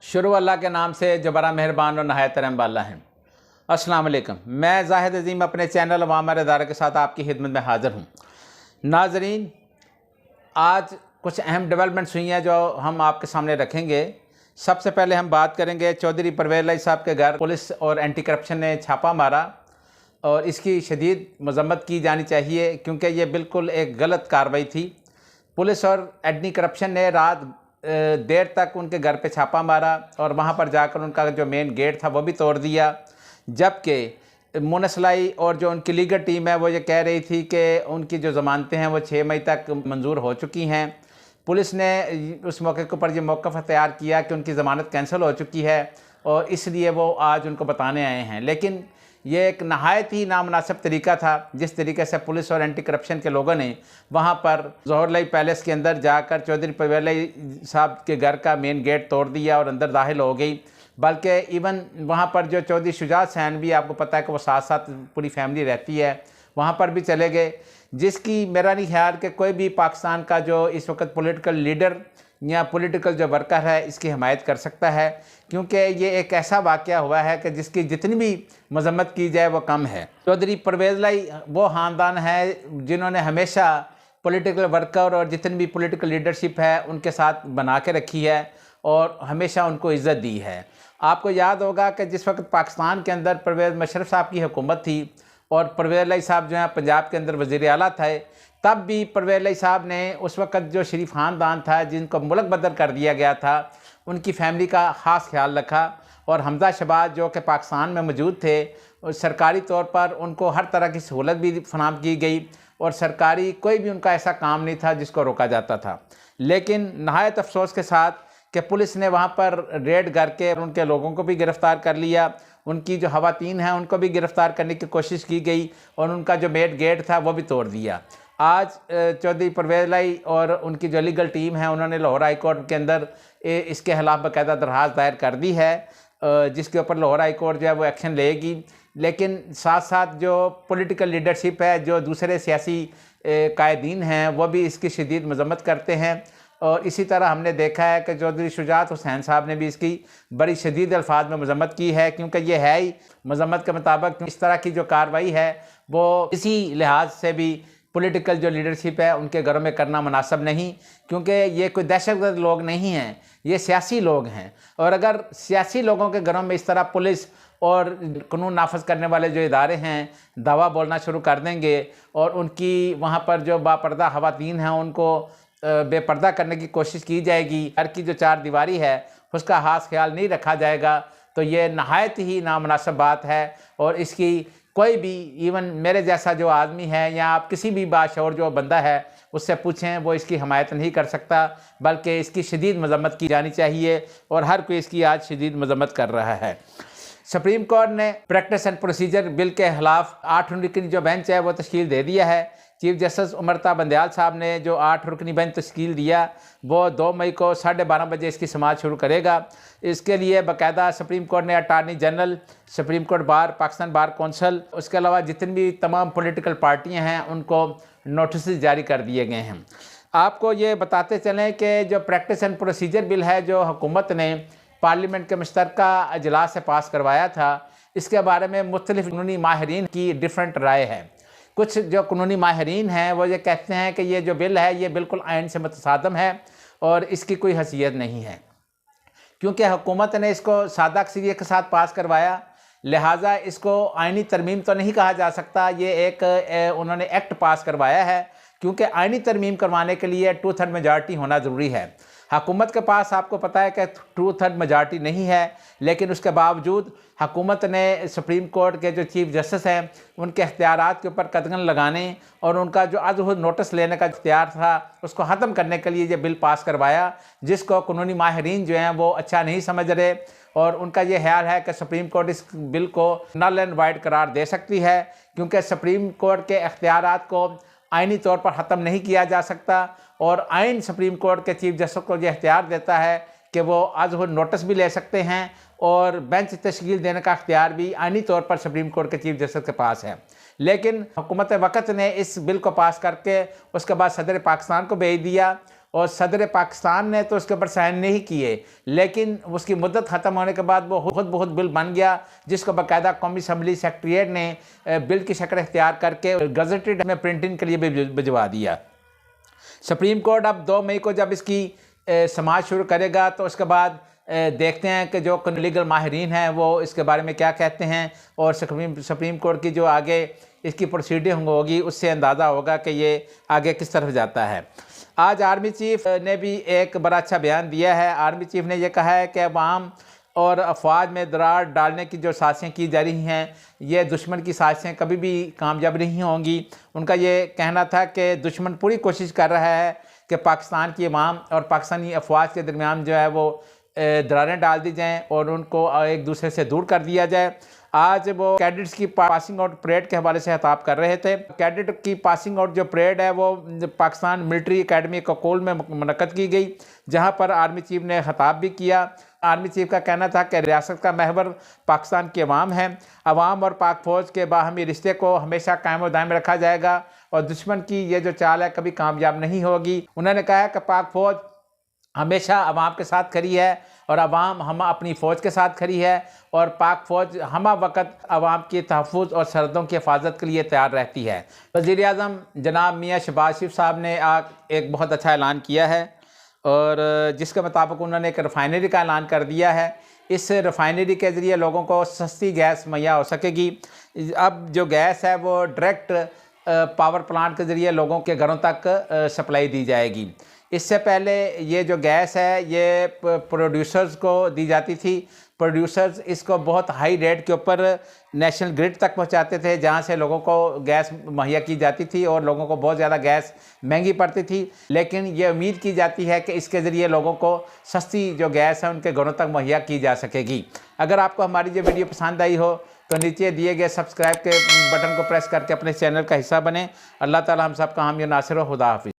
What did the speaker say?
शुरू अल्लाह के नाम से जो बड़ा मेहरबान और नहायत रहम वाला है। अस्सलाम वालेकुम। मैं ज़ाहिद अज़ीम अपने चैनल अवामर इदारा के साथ आपकी खिदमत में हाज़िर हूँ। नाज़रीन, आज कुछ अहम डेवलपमेंट्स हुई हैं जो हम आपके सामने रखेंगे। सबसे पहले हम बात करेंगे चौधरी परवेज़ इलाही साहब के घर पुलिस और एंटी करप्शन ने छापा मारा और इसकी शदीद मज़म्मत की जानी चाहिए क्योंकि ये बिल्कुल एक गलत कार्रवाई थी। पुलिस और एंटी करप्शन ने रात देर तक उनके घर पे छापा मारा और वहाँ पर जाकर उनका जो मेन गेट था वो भी तोड़ दिया, जबकि मुनसलाई और जो उनकी लीगल टीम है वो ये कह रही थी कि उनकी जो ज़मानतें हैं वो 6 मई तक मंजूर हो चुकी हैं। पुलिस ने उस मौके के ऊपर ये मौक़िफ़ अख्तियार किया कि उनकी ज़मानत कैंसिल हो चुकी है और इसलिए वो आज उनको बताने आए हैं। लेकिन ये एक नहायत ही नामुनासिब तरीका था जिस तरीके से पुलिस और एंटी करप्शन के लोगों ने वहाँ पर ज़ोहर इलाही पैलेस के अंदर जाकर चौधरी परवेज़ इलाही साहब के घर का मेन गेट तोड़ दिया और अंदर दाखिल हो गई। बल्कि इवन वहाँ पर जो चौधरी शुजात हुसैन भी, आपको पता है कि वो साथ साथ पूरी फैमिली रहती है, वहाँ पर भी चले गए, जिसकी मेरा नहीं ख्याल कि कोई भी पाकिस्तान का जो इस वक्त पॉलिटिकल लीडर या पॉलिटिकल जो वर्कर है इसकी हिमायत कर सकता है, क्योंकि ये एक ऐसा वाक़या हुआ है कि जिसकी जितनी भी मज़म्मत की जाए वो कम है। चौधरी परवेज़ इलाही वो ख़ानदान है जिन्होंने हमेशा पॉलिटिकल वर्कर और जितनी भी पॉलिटिकल लीडरशिप है उनके साथ बना के रखी है और हमेशा उनको इज़्ज़त दी है। आपको याद होगा कि जिस वक्त पाकिस्तान के अंदर परवेज़ मुशर्रफ साहब की हुकूमत थी और परवेज़ इलाही साहब जो है पंजाब के अंदर वज़ीर आला थे, तब भी परवेज़ इलाही साहब ने उस वक्त जो शरीफ ख़ानदान था जिनको मुल्क बदर कर दिया गया था उनकी फैमिली का ख़ास ख्याल रखा और हमजा शहबाज जो कि पाकिस्तान में मौजूद थे सरकारी तौर पर उनको हर तरह की सहूलत भी फराहम की गई और सरकारी कोई भी उनका ऐसा काम नहीं था जिसको रोका जाता था। लेकिन नहायत अफसोस के साथ कि पुलिस ने वहाँ पर रेड करके उनके लोगों को भी गिरफ़्तार कर लिया, उनकी जो ख़वातीन हैं उनको भी गिरफ़्तार करने की कोशिश की गई और उनका जो मेन गेट था वो भी तोड़ दिया। आज चौधरी परवेज़ इलाही और उनकी जो लीगल टीम है उन्होंने लाहौर हाई कोर्ट के अंदर इसके खिलाफ बाकायदा दरख्वास्त दायर कर दी है, जिसके ऊपर लाहौर हाई कोर्ट जो है वो एक्शन लेगी। लेकिन साथ साथ जो पॉलिटिकल लीडरशिप है, जो दूसरे सियासी कायदीन हैं, वो भी इसकी शदीद मज़म्मत करते हैं और इसी तरह हमने देखा है कि चौधरी शुजात हुसैन साहब ने भी इसकी बड़ी शदीद अल्फाज में मज़म्मत की है, क्योंकि ये है ही मज़म्मत के मुताबिक इस तरह की जो कार्रवाई है वो इसी लिहाज से भी पॉलिटिकल जो लीडरशिप है उनके घरों में करना मुनासिब नहीं, क्योंकि ये कोई दहशतगर्द लोग नहीं हैं, ये सियासी लोग हैं। और अगर सियासी लोगों के घरों में इस तरह पुलिस और कानून नाफज करने वाले जो इदारे हैं दावा बोलना शुरू कर देंगे और उनकी वहाँ पर जो बापर्दा ख़वातीन हैं उनको बेपर्दा करने की कोशिश की जाएगी, घर की जो चार दीवारी है उसका खास ख्याल नहीं रखा जाएगा, तो ये नहायत ही नामुनासिब बात है। और इसकी कोई भी इवन मेरे जैसा जो आदमी है या आप किसी भी बाशऊर जो बंदा है उससे पूछें, वो इसकी हिमायत नहीं कर सकता, बल्कि इसकी शदीद मज़म्मत की जानी चाहिए और हर कोई इसकी आज शदीद मज़म्मत कर रहा है। सुप्रीम कोर्ट ने प्रैक्टिस एंड प्रोसीजर बिल के खिलाफ 8 रुकनी जो बेंच है वो तश्कील दे दिया है। चीफ जस्टिस अमृता बंदयाल साहब ने जो 8 रुकनी बेंच तश्कील दिया वो 2 मई को 12:30 बजे इसकी समाअत शुरू करेगा। इसके लिए बाकायदा सुप्रीम कोर्ट ने attorney general, supreme court bar, Pakistan बार कौंसल, उसके अलावा जितनी भी तमाम पॉलिटिकल पार्टियां हैं उनको नोटिस जारी कर दिए गए हैं। आपको ये बताते चलें कि जो प्रैक्टिस एंड प्रोसीजर बिल है जो हुकूमत ने पार्लियामेंट के मुश्तरका अजलास से पास करवाया था, इसके बारे में मुख्तलिफ कानूनी माहिरीन की डिफरेंट राय है। कुछ जो कानूनी माहिरीन हैं वो ये कहते हैं कि ये जो बिल है ये बिल्कुल आइन से मुतसादम है और इसकी कोई हैसियत नहीं है, क्योंकि हुकूमत ने इसको सादा अक्सरियत के साथ पास करवाया, लिहाजा इसको आइनी तरमीम तो नहीं कहा जा सकता। ये एक उन्होंने एक्ट पास करवाया है, क्योंकि आइनी तरमीम करवाने के लिए 2/3 मेजॉरिटी होना ज़रूरी है। हुकूमत के पास आपको पता है कि 2/3 मेजॉरिटी नहीं है, लेकिन उसके बावजूद हुकूमत ने सुप्रीम कोर्ट के जो चीफ जस्टिस हैं उनके इख्तियारात के ऊपर कदगन लगाने और उनका जो अज़हुर नोटिस लेने का इख्तियार था उसको ख़त्म करने के लिए ये बिल पास करवाया, जिसको कानूनी माहिरीन जो हैं वो अच्छा नहीं समझ रहे और उनका ये ख्याल है कि सुप्रीम कोर्ट इस बिल को नल एंड वाइड करार दे सकती है, क्योंकि सुप्रीम कोर्ट के इख्तियारात को आइनी तौर पर ख़त्म नहीं किया जा सकता और आइन सुप्रीम कोर्ट के चीफ जस्टिस को यह इख्तियार देता है कि वो अज़हुर नोटिस भी ले सकते हैं और बेंच तश्कील देने का इख्तियार भी आइनी तौर पर सुप्रीम कोर्ट के चीफ जस्टिस के पास है। लेकिन हुकूमत वक़्त ने इस बिल को पास करके उसके बाद सदर पाकिस्तान को भेज दिया और सदर पाकिस्तान ने तो उसके ऊपर साइन नहीं किए, लेकिन उसकी मुद्दत ख़त्म होने के बाद वो बहुत बिल बन गया, जिसको बाकायदा कौमी असम्बली सेक्रेटेरिएट ने बिल की शक्ल इख्तियार करके गज़टेड में प्रिंटिंग के लिए भी भिजवा दिया। सुप्रीम कोर्ट अब 2 मई को जब इसकी समाअत शुरू करेगा तो उसके बाद देखते हैं कि जो लीगल माहिरीन हैं वो इसके बारे में क्या कहते हैं, और सुप्रीम कोर्ट की जो आगे इसकी प्रोसीडिंग होगी उससे अंदाज़ा होगा कि ये आगे किस तरफ जाता है। आज आर्मी चीफ ने भी एक बड़ा अच्छा बयान दिया है। आर्मी चीफ ने यह कहा है कि अवाम और अफवाज में दरार डालने की जो साजिशें की जा रही हैं, ये दुश्मन की साजिशें कभी भी कामयाब नहीं होंगी। उनका ये कहना था कि दुश्मन पूरी कोशिश कर रहा है कि पाकिस्तान की अवाम और पाकिस्तानी अफवाज के दरमियान जो है वो दरारें डाल दी जाएँ और उनको एक दूसरे से दूर कर दिया जाए। आज वो कैडेट्स की पासिंग आउट परेड के हवाले से खिताब कर रहे थे। कैडेट की पासिंग आउट जो परेड है वो पाकिस्तान मिलिट्री एकेडमी ककोल में मुनक्कद की गई, जहां पर आर्मी चीफ ने खिताब भी किया। आर्मी चीफ का कहना था कि रियासत का महवर पाकिस्तान की अवाम है। अवाम और पाक फ़ौज के बाहमी रिश्ते को हमेशा कायम व दायम रखा जाएगा और दुश्मन की ये जो चाल है कभी कामयाब नहीं होगी। उन्होंने कहा है कि पाक फ़ौज हमेशा अवाम के साथ खड़ी है और अवाम हम अपनी फ़ौज के साथ खड़ी है, और पाक फ़ौज हम वक्त अवाम के तहफ़्फ़ुज़ और सरहदों की हिफाजत के लिए तैयार रहती है। वज़ीर-ए-आज़म जनाब मियाँ शहबाज शरीफ साहब ने एक बहुत अच्छा ऐलान किया है, और जिसके मुताबिक उन्होंने एक रिफ़ाइनरी का ऐलान कर दिया है। इस रिफ़ाइनरी के ज़रिए लोगों को सस्ती गैस मुहैया हो सकेगी। अब जो गैस है वो डायरेक्ट पावर प्लांट के ज़रिए लोगों के घरों तक सप्लाई दी जाएगी। इससे पहले ये जो गैस है ये प्रोड्यूसर्स को दी जाती थी। प्रोड्यूसर्स इसको बहुत हाई रेट के ऊपर नेशनल ग्रिड तक पहुंचाते थे, जहां से लोगों को गैस मुहैया की जाती थी और लोगों को बहुत ज़्यादा गैस महंगी पड़ती थी। लेकिन ये उम्मीद की जाती है कि इसके ज़रिए लोगों को सस्ती जो गैस है उनके घरों तक मुहैया की जा सकेगी। अगर आपको हमारी ये वीडियो पसंद आई हो तो नीचे दिए गए सब्सक्राइब के बटन को प्रेस करके अपने चैनल का हिस्सा बने। अल्लाह ताला हम सब का हामी नासिर व खुदा हाफिज़।